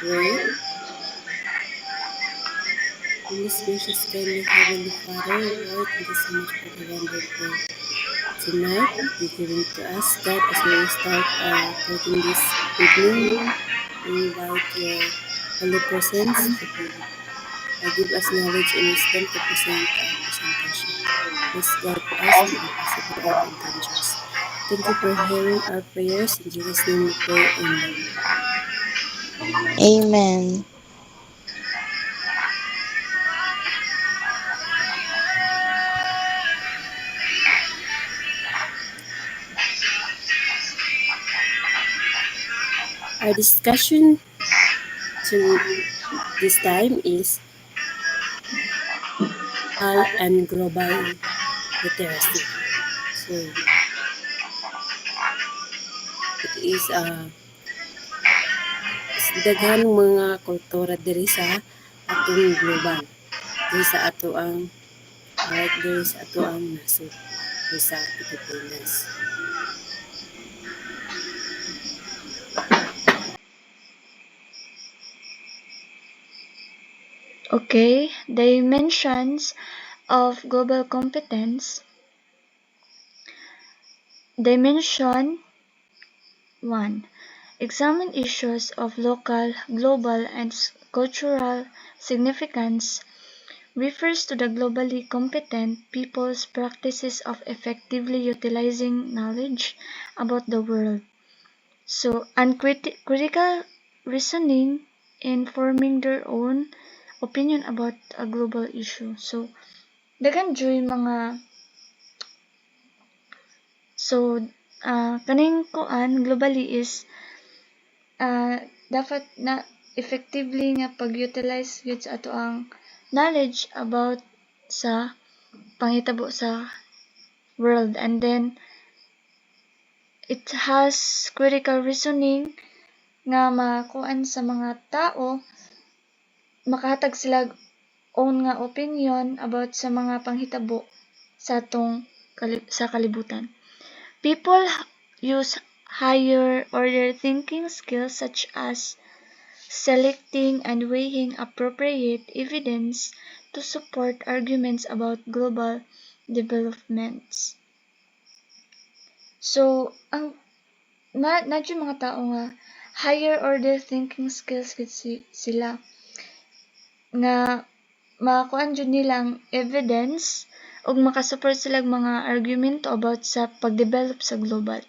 pray. Most gracious, kindly Heavenly Father, Lord, thank you so much for the wonderful tonight you're giving to us. God, as we start talking this evening, we invite your holy presence to give us knowledge and wisdom to present our presentation. Please guide us to the possible and dangerous. Thank you for hearing our prayers. In Jesus' name we pray. Amen. Amen. Our discussion to this time is and global literacy. So it is daghan mga kultura diri sa atong global. Diri sa ato ang diri sa ato ang nasod diri sa Pilipinas. Okay, dimensions of global competence. Dimension 1. Examine issues of local, global, and cultural significance. Refers to the globally competent people's practices of effectively utilizing knowledge about the world. So, and critical reasoning in forming their own opinion about a global issue. So, dagan joy mga kaning kuan globally is dapat na effectively nga pag-utilize gyud sa ato ang knowledge about sa panghitabo sa world, and then it has critical reasoning nga makuan sa mga tao, makahatag sila own nga opinion about sa mga panghitabo sa atong sa kalibutan. People use higher order thinking skills such as selecting and weighing appropriate evidence to support arguments about global developments. So, ang nadyo mga tao nga higher order thinking skills sila nga makakuan jud nilang evidence ug makasupport sila mga argumento about sa pagdevelop sa global.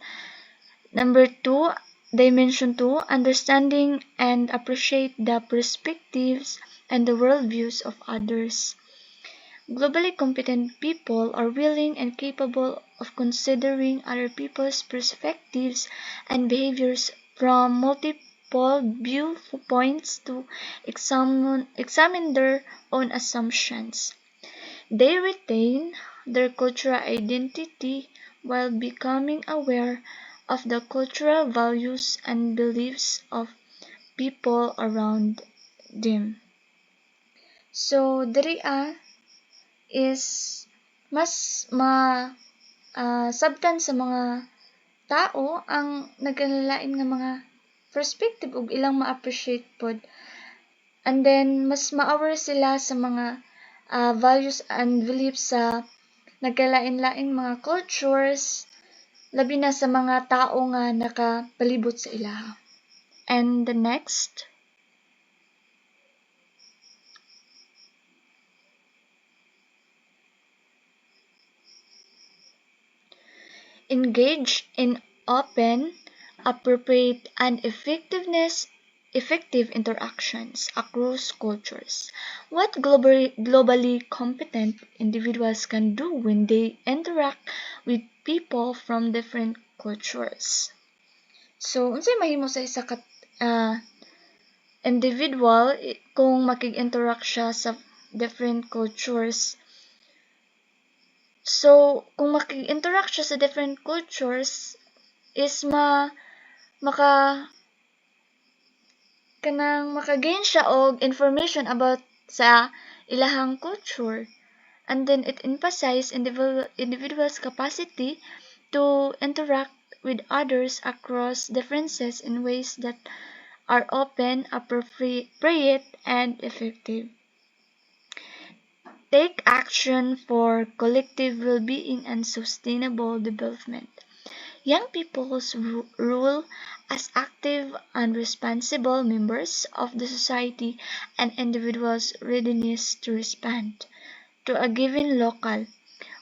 Number 2, dimension 2, understanding and appreciate the perspectives and the worldviews of others. Globally competent people are willing and capable of considering other people's perspectives and behaviors from multiple viewpoints to examine their own assumptions. They retain their cultural identity while becoming aware of the cultural values and beliefs of people around them. So, diri is mas sabtan sa mga tao ang nagkalalain nga mga perspective ug ilang ma-appreciate pod. And then, mas ma-aware sila sa mga values and beliefs sa nagkalain-laing mga cultures, labi na sa mga tao nga nakapalibot sa ilaha. And the next, engage in open, appropriate, and effective interactions across cultures. What globally competent individuals can do when they interact with people from different cultures. So, unsay mahimo sa isa ka individual kung makig-interact siya sa different cultures. So, kung makig-interact siya sa different cultures is maka-gain siya og information about sa ilahang culture, and then it emphasize individual's capacity to interact with others across differences in ways that are open, appropriate, and effective. Take action for collective well-being and sustainable development. Young people's role as active and responsible members of the society and individuals' readiness to respond to a given local,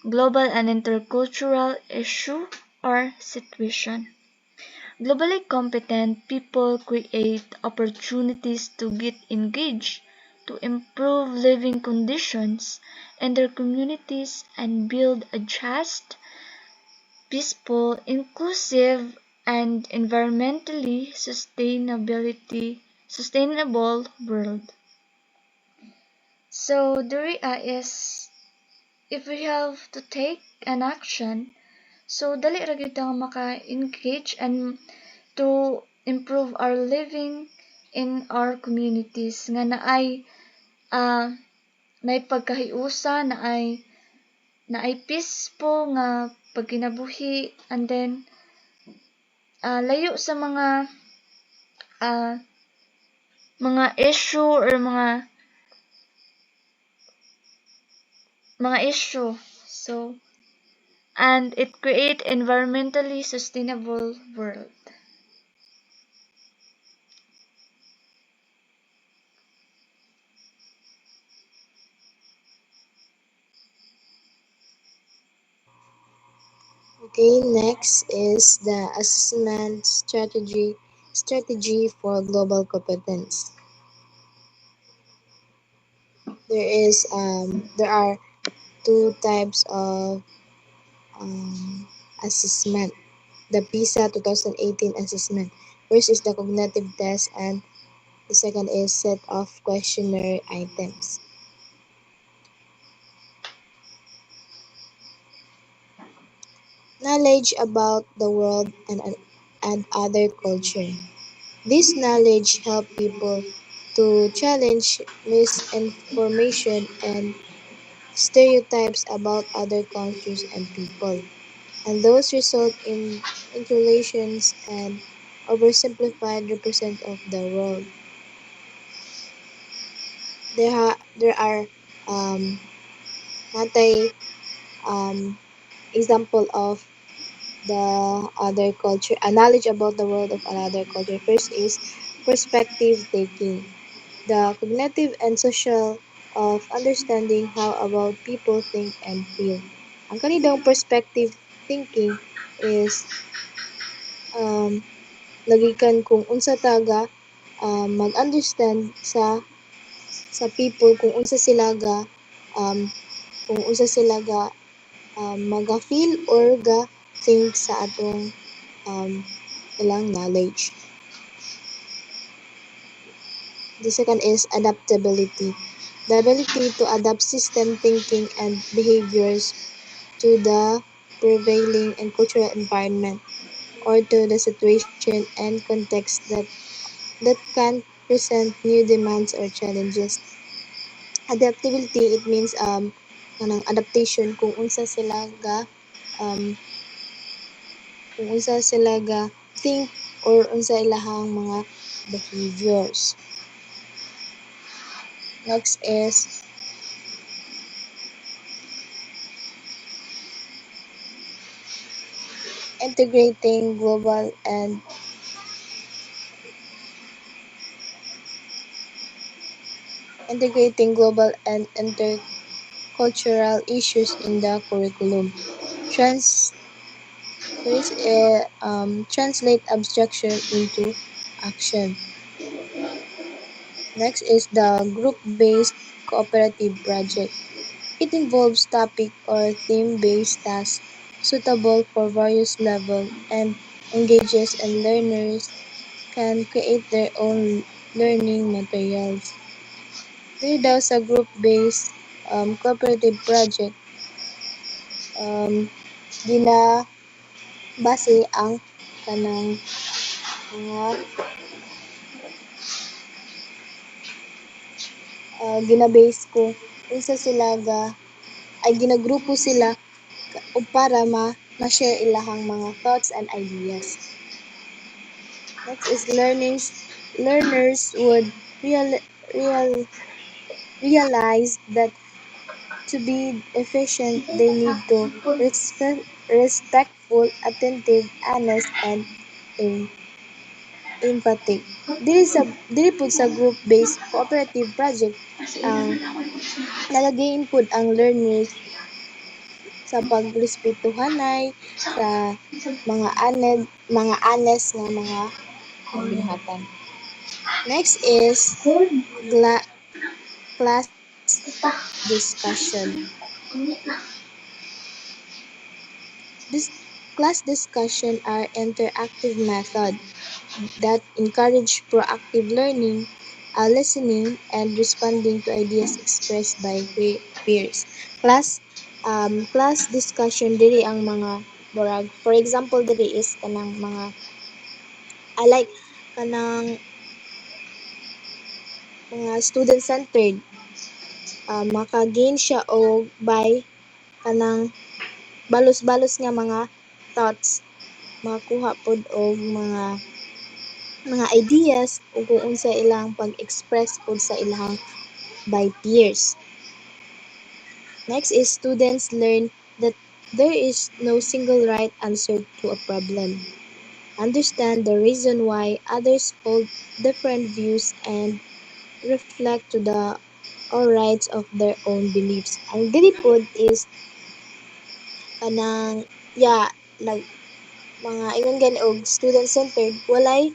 global, and intercultural issue or situation. Globally competent people create opportunities to get engaged, to improve living conditions in their communities, and build a just, peaceful, inclusive, and environmentally sustainable world. So the rea is, if we have to take an action, so dali ra gyud ta nga maka-engage and to improve our living in our communities nga naay pagkahiusa, naay peaceful nga pagkinabuhi, and then layo sa mga issue or mga issue. So, and it create environmentally sustainable world. Okay, next is the assessment strategy for global competence. There are two types of assessment. The PISA 2018 assessment. First is the cognitive test, and the second is set of questionnaire items. Knowledge about the world and other culture. This knowledge helps people to challenge misinformation and stereotypes about other countries and people, and those result in interrelations and oversimplified represent of the world. There are natay example of the other culture, a knowledge about the world of another culture. First is perspective taking, the cognitive and social of understanding how about people think and feel. Ang kanidang perspective thinking is nagikan kung unsa taga mag-understand sa people, kung unsa sila ga maga-feel or ga think sa atong ilang knowledge. The second is adaptability, the ability to adapt system thinking and behaviors to the prevailing and cultural environment or to the situation and context that can present new demands or challenges. Adaptability, it means kanang adaptation kung unsa sila ga think or unsa ilahang mga behaviors. Next is integrating global and intercultural issues in the curriculum. Translate abstraction into action. Next is the group-based cooperative project. It involves topic or theme-based tasks suitable for various levels and engages and learners can create their own learning materials. Dili daw sa group-based cooperative project, ginabase ang kanang mga ginabase kung unsa sila ginagrupo sila para ma-share ilahang mga thoughts and ideas. Next is learning learners would realize that to be efficient, they need to respectful, attentive, honest, and em- empathic. Dili pud sa group-based cooperative project ang nagagain pud ang learners sa pagrespetuhanay sa mga honest nga mga kabuhatan. Next is class discussion. This class discussion are interactive method that encourage proactive learning, listening, and responding to ideas expressed by peers. Class discussion diri ang mga murag, for example diri is kanang mga I like kanang mga student centered, maka-gain siya og by kanang balos-balos nga mga thoughts, makakuha pod og mga ideas ug kung unsa ilang pag-express pod sa ilang by peers. Next is students learn that there is no single right answer to a problem. Understand the reason why others hold different views and reflect to the all rights of their own beliefs. Ang dili pod is kanang like mga ingon gani og student centered walay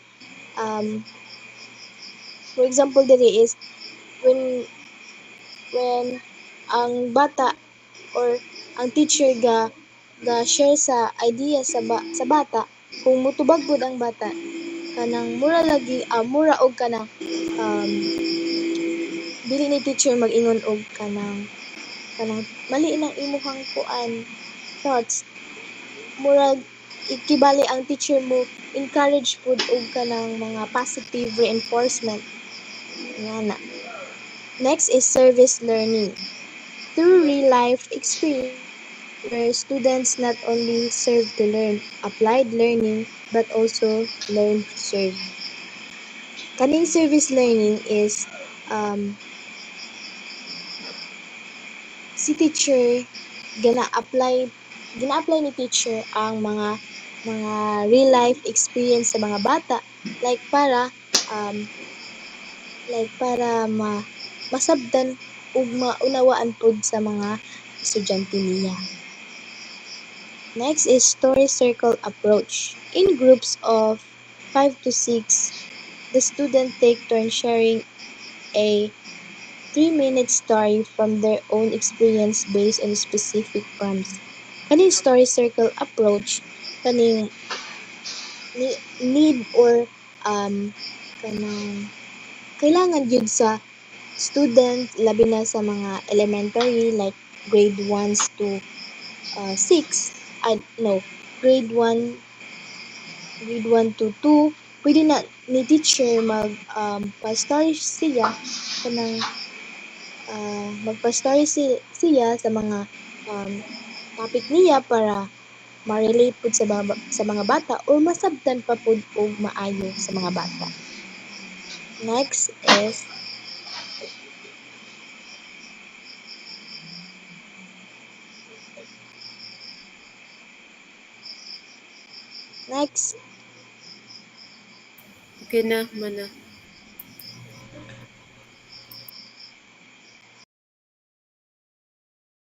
for example diri is when ang bata or ang teacher ga share sa idea sa bata kung mutubag pud ang bata kanang mura og kanang dili ni teacher mag-ingon og kanang mali nang imong kuan thoughts, murag ikibali ang teacher mo encourage pud og kanang mga positive reinforcement ngana. Next is service learning. Through real-life experience where students not only serve to learn applied learning but also learn to serve. Kaning service learning is si teacher gina-apply ni teacher ang mga real life experience sa mga bata like para masabdan ug maunawaan pud sa mga estudyante niya. Next is story circle approach. In groups of 5 to 6, the student take turn sharing a 3-minute story from their own experience based on specific prompts. Kaning story circle approach, kaning need or kanang kailangan gyud sa student labi na sa mga elementary like grade 1 to 6 grade 1 to 2 pwede na ni teacher pa-story siya kanang magpa-story siya sa mga topic niya para ma-relate pud sa mga bata or masabtan pa pud og maayo sa mga bata. Next is Okay na, mana.